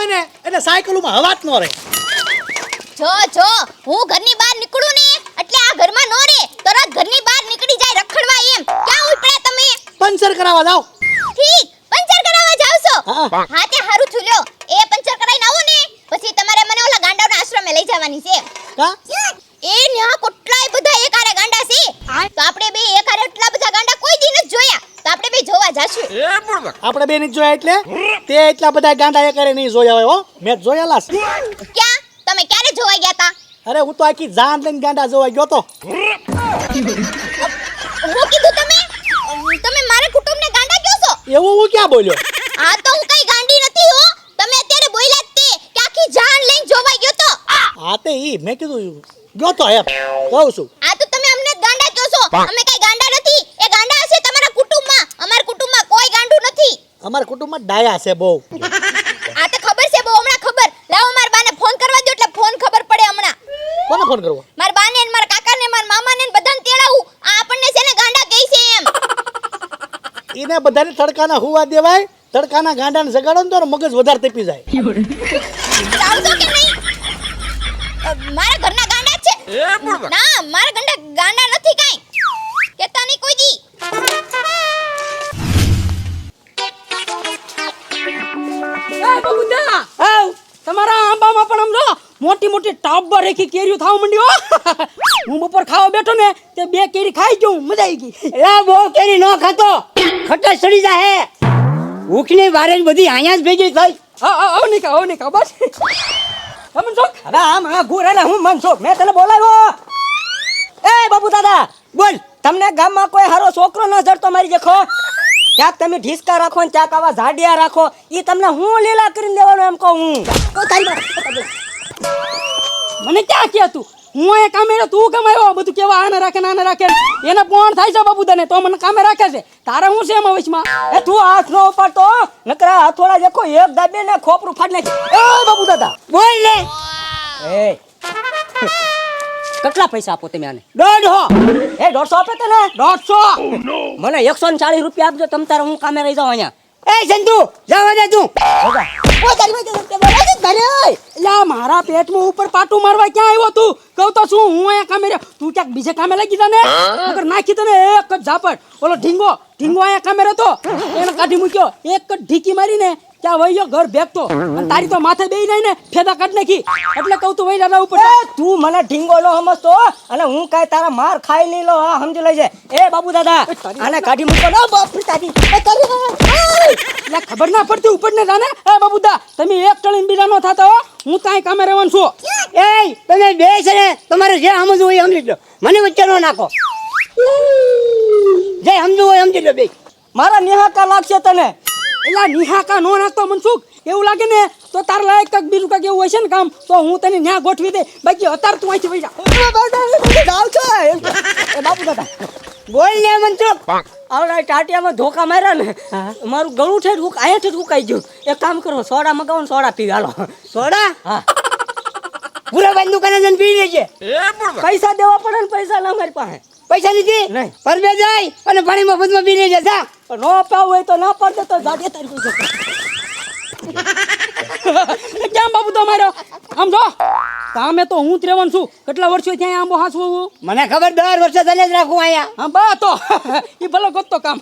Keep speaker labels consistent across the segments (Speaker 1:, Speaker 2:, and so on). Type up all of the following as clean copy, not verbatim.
Speaker 1: આવે ને એટલે સાયકલમાં હવા જ ન રહે.
Speaker 2: જો હું ઘરની બહાર નીકળું ને એટલે આ ઘરમાં નો રે, તરત ઘરની બહાર નીકળી જાય રખડવા એમ. ક્યાં ઉપડ્યા તમે?
Speaker 1: પંચર કરાવવા જાવ.
Speaker 2: ઠીક, પંચર કરાવવા જાવ છો?
Speaker 1: હા.
Speaker 2: હા તે હારું થયું લ્યો. એ પંચર કરાઈને આવો ને પછી તમારે મને ઓલા ગાંડાઓના આશ્રમે લઈ જવાની છે.
Speaker 1: કા?
Speaker 2: એ ન્યા કેટલાય બધા એકારે ગાંડા છે. તો આપણે બે એકારે એટલા બધા ગાંડા કોઈ દી નથી જોયા. તો આપણે બે જોવા જાશું.
Speaker 1: આપણે બે નથી જોયા એટલે તે એટલા બધા ગાંડા એકારે નહીં જોયા હોય હો. મેં જોયેલા છે.
Speaker 2: ક્યાં? તમે ક્યારે જોવા ગયા તા?
Speaker 1: અરે હું તો આખી જાન લઈને ગાંડા જોવા ગયો તો.
Speaker 2: હું કીધું તમે મારા કુટુંબને ગાંડા કહો છો?
Speaker 1: એવું હું ક્યાં બોલ્યો?
Speaker 2: આ તો હું કઈ ગાંડી નથી હો. તમે અત્યારે બોલ્યા જ તે કે આખી જાન લઈને જોવા ગયો તો.
Speaker 1: હા તે ઈ મેં કીધું ગયો તો એમ કહું છું.
Speaker 2: આ તો તમે અમને ગાંડા કહો છો. અમે કઈ ગાંડા નથી. એ ગાંડા હશે તમારા કુટુંબમાં. અમારા કુટુંબમાં કોઈ ગાંડું નથી.
Speaker 1: અમારા કુટુંબમાં ડાયા છે બહુ.
Speaker 2: આ તો ખબર છે બહુ હમણાં ખબર. લાવો મારા બાને ફોન કરવા દો એટલે ફોન ખબર પડે હમણાં.
Speaker 1: કોને ફોન કરવો?
Speaker 2: મારા બાને ને મારા કાકાને મારા મામાને ને બધાને તેડાવું. આ આપણને છે ને ગાંડા કહે છે એમ.
Speaker 1: એને બધાને તડકાના હુવા દેવાય. તડકાના ગાંડાને જગાડો ને તો મગજ વધારે તપી જાય.
Speaker 2: આવજો કે નહીં? મારા ઘરના ગાંડા છે. ના મારા ગાંડા નથી કાઈ. કેતા નહીં કોઈ દી.
Speaker 3: એ બબુદા આવ તમારા આંબામાં પણ આમ જો મોટી મોટી ટાબર રેખી કેરીઓ થાવ મંડી હો. હું બપોર ખાવા બેઠો ને તે બે કેરી ખાઈ ગયો મજા આવી ગઈ.
Speaker 4: એલા બહુ કેરી ન ખાતો ખટા સડી જાહે. ભૂખની વારે જ બધી આયા જ ભેગી થઈ.
Speaker 3: આવ નહીં કા બસ મનસુખ.
Speaker 4: હવે આમ આ ઘૂરે ને હું મનસુખ મેં તને બોલાવ્યો. એ બાબુ દાદા બોલ, તમને ગામમાં કોઈ હારો છોકરો ન જડતો મારી દેખો? ક્યાંક તમે ઢીસકા રાખો ને ક્યાંક આવા ઝાડિયા રાખો. ઈ તમને હું લીલા કરીને દેવાનું એમ કહું હું.
Speaker 3: મને ક્યાં કે તું હું એ કામે તું કમાયો બધું કેવા આને રાખે એને પોણ થાય છે બાબુદાને તો મને કામે રાખે છે. તારે હું છે એમાં વચમાં?
Speaker 4: એ તું હાથ નો ઉપાડતો નકરા હાથોડા દેખો એક દાબે ને ખોપરું ફાડી નાખી. એ બાબુ દાદા બોલ ને. એ કેટલા પૈસા આપો તમે આને? 150. એ 150 આપે તને?
Speaker 3: 150.
Speaker 4: મને 140 રૂપિયા આપજો. તમ તારે હું કામે રહી જાઉં અહીંયા. એ સંતુ જવા દે તું.
Speaker 3: લા મારા પેટમાં ઉપર પાટું મારવા ક્યાં આવ્યો તું? કહું તો શું હું અહીંયા કામે રહ્યો તું ક્યાંક બીજે કામે લાગી જા ને નકર નાખી તને એક જ ઝાપટ. ઓલો ઢીંગો અહીંયા કામે રહેતો એને કાઢી મૂક્યો એક જ ઢીકી મારીને ત્યાં વહી ઘર ભેગતો અને તારી તો માથે બેહી નહીં ને ફેદા કાઢ નાખી. એટલે કહું તું વહી દાદા ઉપર.
Speaker 4: તું મને ઢીંગો નો સમજતો અને હું કાઈ તારા માર ખાઈ નહીં લો. હા સમજી લેજે. એ બાબુ દાદા આને કાઢી મૂકો. નો બાપ તારી
Speaker 3: એટલે ખબર ના પડતી ઉપર ને જાને. એ બાબુદા તમે એક ટળીને બીજા નો થતા હો. હું ત્યાં કામે રહેવાનું છું.
Speaker 4: એ તમે બે છે ને તમારે જે સમજવું હોય સમજી લો. મને વચ્ચે નો નાખો. જે સમજવું હોય સમજી લો બે. મારા નિહાકા લાગશે તને.
Speaker 3: એલા નિહાકા નો નાખતો મનસુખ. એવું લાગે ને તો તાર લાયક તક બીજું કાંઈક એવું હશે ને કામ તો હું તને ન્યા ગોઠવી દે. બાકી અત્યારે તું અહીંથી વઈ જા.
Speaker 4: એ બાપુ દાદા બોલ ને મનસુખ. આવડા ટાટિયામાં ધોકા માર્યા ને મારું ગળું છે અહીંયાથી હુકાઈ ગયું. એક કામ કરો સોડા મગાવો ને સોડા પી હાલો. સોડા? હા પૂરા ભાઈ દુકાને જઈને પી લેજે. પૈસા દેવા પડે ને પૈસા ના મારી પાસે. પૈસા નથી નહીં પરબે જાય અને પાણીમાં બધમાં પી લેજે. જા નો પાવ હોય તો ના પડે તો જાડે તારી
Speaker 3: ક્યાં બાબુ તો માર્યો આમ જો કામે તો હું જ રહેવાનું છું. કેટલા વર્ષો ત્યાં આંબો હાસવું?
Speaker 4: મને ખબર 10 વર્ષ તને જ રાખું અહીંયા.
Speaker 3: હા બા તો એ ભલો ગોતતો કામ.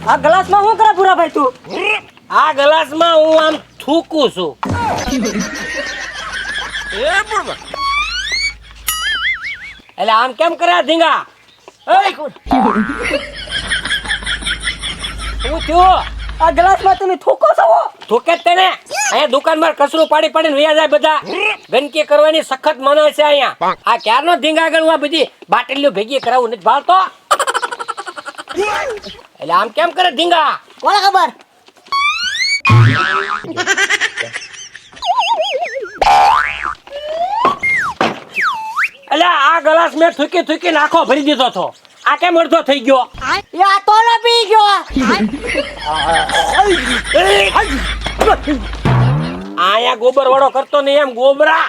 Speaker 4: આ ગ્લાસમાં શું કરે પૂરા ભાઈ તું?
Speaker 5: આ ગ્લાસમાં હું આમ થૂકું છું. એટલે આમ કેમ કરે ધીંગા? શું થયું?
Speaker 4: આ ગ્લાસમાં તમે થૂકો છો
Speaker 5: થૂકે જ તેને અહીંયા દુકાનમાં કચરું પાડી પાડીને વયા જાય બધા ગંદકી કરવાની સખત મનાય છે અહીંયા આ ક્યારનો ધીંગા ગણવા બધી બાટલીઓ ભેગી કરાવું નથી ભાળતો એટલે આમ કેમ કરે ધીંગા
Speaker 4: કોને ખબર
Speaker 5: એટલે આ ગ્લાસ મેં થૂકી થૂકી નાખો ભરી દીધો હતો આ કેમ અડધો થઈ ગયો
Speaker 4: યા તો ન પી ગયો
Speaker 5: આયા ગોબર વાળો કરતો નહીં એમ ગોબરા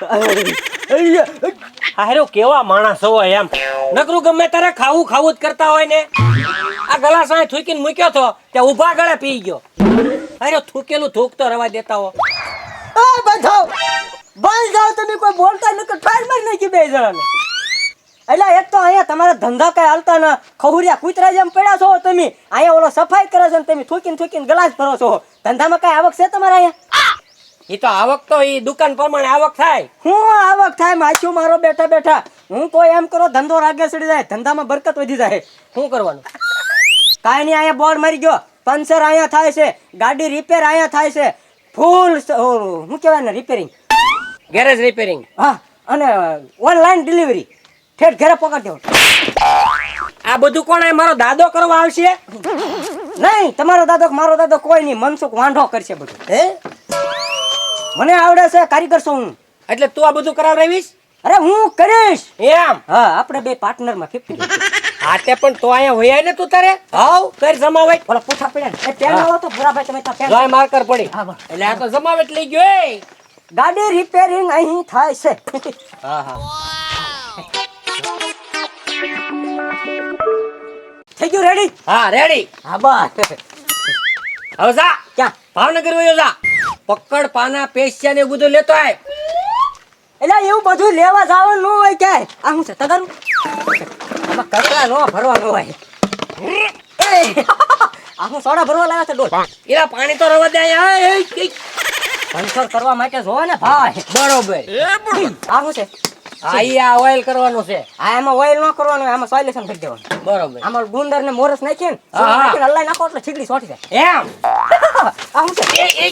Speaker 5: હારો કેવા માણસ હોય એમ નકરું ગમે તારે ખાવું ખાવું જ કરતા હોય ને આ ગ્લાસ આ થૂકીને મૂક્યો તો ત્યાં ઊભા ગળે પી ગયો હારો થૂકેલું થૂકતો રવા દેતા હો
Speaker 4: આ બધો બંધ જાવ તમે કોઈ બોલતા ન કે ઠાર માર નાખી બે જણાને એટલે એક તો અહીંયા તમારા ધંધા કઈ હાલતા ન ખહુરિયા કૂતરા જેમ પડ્યા છો તમે અહીંયા ઓલો સફાઈ કરે છે ને તમે થૂકીને થૂકીને ગ્લાસ ભરો છો ધંધામાં કઈ આવક છે તમારા અહીંયા
Speaker 5: એ તો આવક તો એ દુકાન પ્રમાણે આવક થાય
Speaker 4: હું આવક થાય માછું મારો બેઠા બેઠા હું તો એમ કરો ધંધો રાગે ચડી જાય ધંધામાં બરકત વધી જાય
Speaker 5: શું કરવાનું
Speaker 4: કાંઈ નહીં અહીંયા બોર્ડ મારી ગયો પંચર અહીંયા થાય છે ગાડી રિપેર અહીંયા થાય છે ફૂલ શું કહેવાય ને રિપેરિંગ
Speaker 5: ગેરેજ રિપેરિંગ
Speaker 4: હા અને ઓનલાઈન ડિલિવરી ઠેઠ ઘરે પકડી દેવું
Speaker 5: આ બધું કોણ મારો દાદો કરવા આવશે
Speaker 4: નહીં તમારો દાદો કે મારો દાદો કોઈ નહીં મનસુખ વાંઢો કરશે બધું હે મને આવડે છે કારીગર છું હું
Speaker 5: એટલે તું આ બધું કરાવરાવીશ
Speaker 4: અરે હું કરીશ
Speaker 5: એમ
Speaker 4: હા આપણે બે પાર્ટનરમાં 50
Speaker 5: હા તે પણ તો અહીંયા હોય ને તું તારે હાવ કર જમાવટ
Speaker 4: ઓલા પૂછા પડ્યા ને એ પેન આવો તો ભૂરાભાઈ તમે ત્યાં
Speaker 5: જોય માર્કર પડી
Speaker 4: હા, બસ.
Speaker 5: એટલે આ તો જમાવટ લઈ ગયો એ
Speaker 4: ગાડી રિપેરિંગ અહીં થાય છે
Speaker 5: હા હા
Speaker 4: થઈ ગયું રેડી
Speaker 5: હા રેડી
Speaker 4: હા બસ
Speaker 5: હવે જા
Speaker 4: ક્યાં
Speaker 5: ભાવનગર વયો જા પકડ પાના પેસ્યા ને એવું બધું લેતો આય
Speaker 4: એટલે એવું બધું લેવા જવાનું ન હોય ક્યાંય આ શું છે તગારું આમાં કચરા નો ભરવાનો હોય એ આ હું સોડા ભરવા લાવ્યા છે ડોલ
Speaker 5: એલા પાણી તો રવા દે અહીંયા એ, એ.
Speaker 4: પંચર કરવા માટે જોવે ને ભાઈ
Speaker 5: બરોબર
Speaker 4: આ શું છે
Speaker 5: આ ઈ આ ઓઇલ કરવાનું છે
Speaker 4: આ એમાં ઓઇલ ન કરવાનું આમાં સોલ્યુશન કરી દેવાનું
Speaker 5: બરોબર
Speaker 4: આમાં ગુંદર ને મોરસ નાખીએ ને
Speaker 5: હા, હા.
Speaker 4: નાખીને હલાઈ નાખો એટલે છીગડી સોટી જાય
Speaker 5: એમ
Speaker 4: આ શું છે
Speaker 5: એ, એ.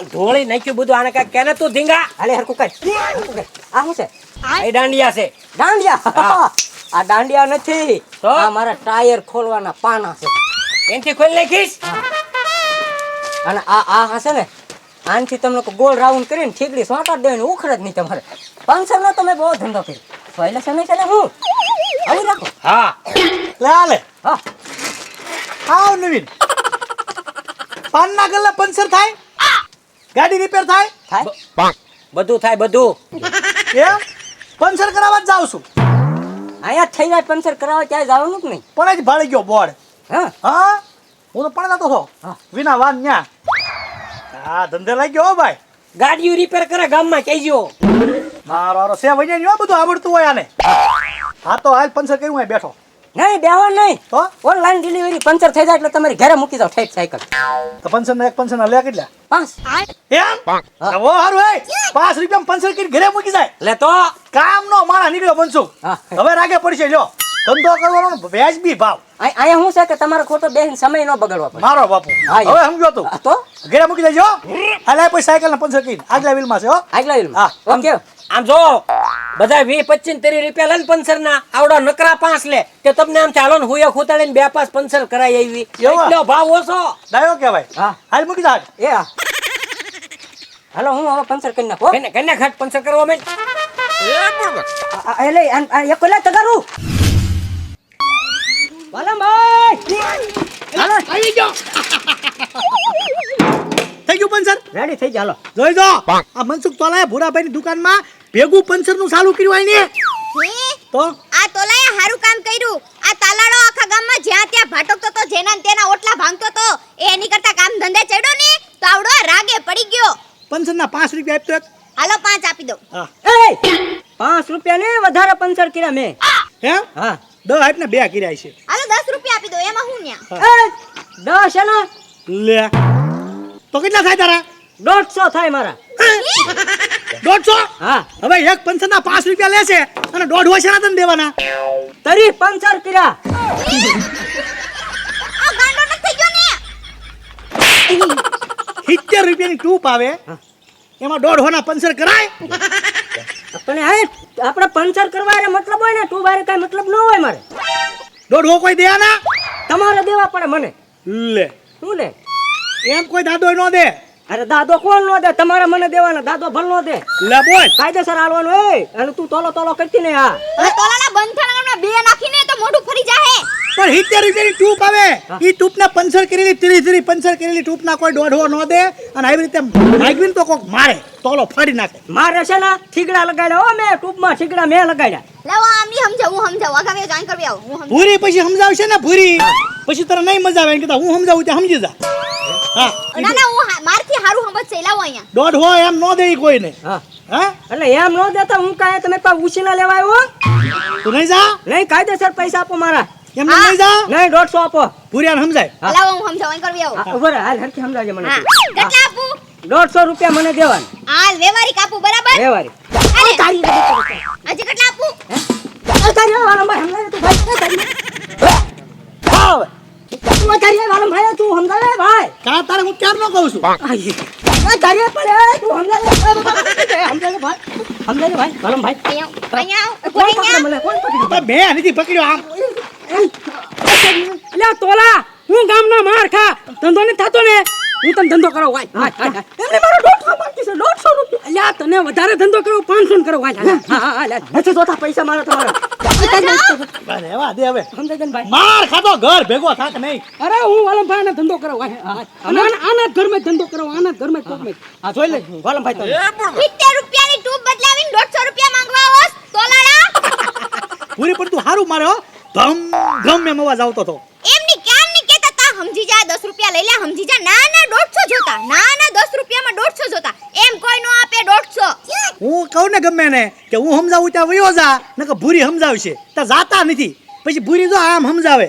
Speaker 5: ઢોળી નાખ્યું બધું આને કાંઈ કેને તું ધીંગા
Speaker 4: હાલે હરકું કર હરકું કર. આ શું છે
Speaker 5: એ દાંડિયા છે
Speaker 4: દાંડિયા
Speaker 5: હા.
Speaker 4: આ દાંડિયા નથી
Speaker 5: તો?
Speaker 4: આ મારા ટાયર ખોલવાના પાના છે
Speaker 5: એનથી ખોલી નાખીશ
Speaker 4: અને આ હશે ને આનથી તમને ગોળ રાઉન્ડ કરીને ઠીકડી સોટા દેવાની ઉખડ જ નહીં તમારે પંચરનો તમે બહુ ધંધો કર્યો પહેલે સમય છે ને હું આવી રાખો
Speaker 5: હા
Speaker 1: લે આલે
Speaker 4: હા
Speaker 1: આવ નવીન પાનના ગલ્લા પંચર થાય ગાડી રિપેર થાય
Speaker 4: થાય
Speaker 5: બધું થાય બધું
Speaker 1: એમ પંચર કરાવવા જ જાઉં છું
Speaker 4: અહીંયા થઈ જાય પંચર કરાવવા ક્યાંય જવાનું જ નહીં
Speaker 1: પણ જ ભાળી ગયો બોર્ડ
Speaker 4: હા
Speaker 1: હા હું તો પણ જતો છો
Speaker 4: હા.
Speaker 1: વિના વાન ન્યા હા ધંધે લાગ્યો હો ભાઈ
Speaker 5: ગાડીઓ રિપેર કરે ગામમાં કહેજો
Speaker 1: મારો હારો સે વઈ નહીં બધું આવડતું હોય આને હા તો હાલ પંચર કર્યું હોય બેઠો
Speaker 4: નહીં બેહો નહીં
Speaker 1: તો
Speaker 4: ઓનલાઈન ડિલિવરી પંચર થઈ જાય એટલે તમારી ઘરે મૂકી જાવ ઠેક સાયકલ
Speaker 1: તો પંચર ના એક પંચર ના લે કેટલા
Speaker 4: 5
Speaker 1: એમ ઓ હારું હે 5 રૂપિયા પંચર કરી ઘરે મૂકી જાય
Speaker 5: એટલે તો
Speaker 1: કામ નો માણા નીકળ્યો બનશું
Speaker 4: હા.
Speaker 1: હવે રાગે પડશે લ્યો ધંધો કરવાનો વ્યાજબી ભાવ
Speaker 4: અહીંયા શું છે કે તમારે ખોટો બેસીને સમય ન બગાડવા પડે
Speaker 1: મારો બાપુ
Speaker 4: હા,
Speaker 1: હવે સમજો તું
Speaker 4: હા, તો
Speaker 1: ઘરે મૂકી દેજો હાલે પછી સાયકલ ના પંચર કરી આગલા વ્હીલમાં છે હો
Speaker 4: આગલા વિલમાં.
Speaker 1: હા.
Speaker 4: ઓકે
Speaker 5: આમ જો બધા 20 25 30 રૂપિયા લે ને પંચર ના આવડા નકરા 5 લે તે તમને આમ ચાલો ને હુયા ખોતાડીને 2-5 પંચર કરાઈ આવી
Speaker 1: એવા?
Speaker 5: એટલો ભાવ ઓછો
Speaker 1: ડાયો કહેવાય
Speaker 4: હા
Speaker 1: હાલ મૂકી જા
Speaker 4: એ હા હાલો હું હવે પંચર કરી નાખો
Speaker 5: કને ઘાટ પંચર કરવા માંડ
Speaker 4: એટલે એક કોલા તગારું વાલાભાઈ હાલો
Speaker 1: આવી ગયો થઈ ગયું પંચર
Speaker 4: રેડી થઈ ગયા હાલો
Speaker 1: જોઈ જો આ મનસુખ તોલાએ ભૂરાભાઈ ની દુકાનમાં ભેગું પંચર નું ચાલુ કર્યું હોય ને
Speaker 2: હે
Speaker 1: તો
Speaker 2: આ તોલાએ હારું કામ કર્યું આ તાલાડો આખા ગામમાં જ્યાં ત્યાં ભાટકતો તો જેના ને તેના ઓટલા ભાંગતો તો એ એની કરતા કામ ધંધે ચડ્યો ને તો આવડો રાગે પડી ગયો
Speaker 1: પંચર ના 5 રૂપિયા આપ્યો એક
Speaker 2: હાલો 5 આપી દો
Speaker 1: હા
Speaker 4: એ 5 રૂપિયા ને વધારે પંચર કર્યા મેં
Speaker 1: હે
Speaker 4: હા
Speaker 1: 10 આપ ને 2 કર્યા છે
Speaker 2: હાલો 10 રૂપિયા આપી દો એમાં હું ન્યા
Speaker 4: એ 10 એના
Speaker 1: લે તો કેટલા થાય તારા
Speaker 4: 150 થાય મારા
Speaker 1: 150
Speaker 4: હા
Speaker 1: હવે એક પંચર ના 5 રૂપિયા લેશે અને 1.5 વર્ષના તને દેવાના
Speaker 4: તરી પંચર કર્યા
Speaker 2: આ ગાંડો ન થઈ ગયો ને
Speaker 1: 70 રૂપિયાની ટ્યુબ આવે એમાં 1.5 પંચર કરાય.
Speaker 4: પણ હે આપણે પંચર કરવા રે મતલબ હોય ને તું બારે કાંઈ મતલબ ન હોય મારે
Speaker 1: 1.5 કોઈ દે ના
Speaker 4: તમારે દેવા પડે મને
Speaker 1: લે
Speaker 4: શું લે
Speaker 1: એમ કોઈ દાદો ન દે.
Speaker 4: અરે દાદો કોણ નો દે તમારે મને દેવાના દાદો ભલ નો દે
Speaker 1: લે બોલ
Speaker 4: કાયદેસર હાલવાનું હોય અને તું તોલો કરતી ને હા
Speaker 2: હવે તોલાના બંધારણમાં બે નાખીને તો મોઢું ફરી જાહે.
Speaker 1: પણ 70 રૂપિયાની ટ્યુબ આવે ઈ ટ્યુબને પંચર કરેલી 30 પંચર કરેલી ટ્યુબના કોઈ 1.5 ન દે અને આવી રીતે માગવીને તો કોક મારે તોલો ફાડી નાખે.
Speaker 4: મારે છે ને ઠીકડા લગાડ્યા હો મેં ટ્યુબમાં ઠીકડા મેં લગાડ્યા
Speaker 2: લાવો આમની સમજાવું હું સમજાવું આગાવે જોઈન કરવી આવો હું સમજાવું.
Speaker 1: ભૂરી પછી સમજાવશે ને ભૂરી પછી તને નહીં મજા આવે એમ કહેતા હું સમજાવું ત્યાં સમજી જા. હા
Speaker 2: ના ના હું મારથી હારું સમજશે લાવો અહીંયા.
Speaker 1: 1.5 એમ ન દે ઈ કોઈને.
Speaker 4: હા
Speaker 1: હા
Speaker 4: એટલે એમ નો દેતા હું કાંઈ તમે કોઈ ઉછીના લેવા આવ્યો
Speaker 1: તું નહીં જા
Speaker 4: નહીં કાયદેસર પૈસા આપો મારા
Speaker 1: એમ નહીં જા
Speaker 4: નહીં 150 આપો
Speaker 1: ભૂરિયાને સમજાય.
Speaker 2: લાવો હું સમજાવું અહીં કરવી આવો.
Speaker 4: હા, ઉભો રહે હાલ હરખી સમજાવજે મને
Speaker 2: હા કેટલા આપું?
Speaker 4: 150 રૂપિયા મને દેવાના
Speaker 2: હાલ વ્યવહારિક આપું બરાબર?
Speaker 4: વ્યવહારિક
Speaker 2: હાલે. હજી કેટલા આપું?
Speaker 4: તારી વાળો ભાઈ સમજાય તું ભાઈ આવ તું તારી વાળો ભાઈ તું સમજાવે ભાઈ
Speaker 1: કા તારે હું ક્યાર ન કહું છું.
Speaker 4: તારી પડે તું સમજાવે ભાઈ સમજાવે ભાઈ વાળો ભાઈ
Speaker 2: અહીંયા આવો.
Speaker 4: કોણ
Speaker 2: અહીંયા
Speaker 4: પકડે મને કોણ પકડ્યું
Speaker 1: તો મેં નથી પકડ્યો આમ.
Speaker 3: લે તોલા હું ગામનો માર ખા ધંધો ને થતો ને હું તને ધંધો કરો વાય
Speaker 4: એમને મારો 150 બાકી છે 150 રૂપિયા
Speaker 3: અલ્યા તને વધારે ધંધો કરો 500 કરો વાય હા
Speaker 4: નથી જોતા પૈસા મારા તમારા
Speaker 1: રહેવા દે હવે.
Speaker 4: સમજાય ને ભાઈ
Speaker 1: માર ખાતો ઘર ભેગો થાક નહીં.
Speaker 3: અરે હું વાલમ ભાઈ ધંધો કરો વાય આના જ ઘરમાં જ ધંધો કરો આના જ ઘરમાં જ કોક મેં
Speaker 4: હા જોઈ લે વાલમ ભાઈ તમે
Speaker 2: 70 રૂપિયાની ટ્યુબ બદલાવીને 150 રૂપિયા માંગવા હોસ તોલાડા.
Speaker 1: પૂરી પણ તું હારું મારે હો ધમ એમ અવાજ આવતો હતો.
Speaker 2: એમની ક્યાં ની કેતા તા સમજી જા 10 રૂપિયા લઈ લે સમજી જા. ના ના 150 જોતા. ના ના 10 રૂપિયામાં 150 જોતા. એમ કોઈ નો આપે 150.
Speaker 1: હું કહું ને ગમે ને કે હું સમજાવું ત્યાં વયો જા નકર ભૂરી સમજાવશે ત્યાં જાતા નથી પછી ભૂરી જો આમ સમજાવે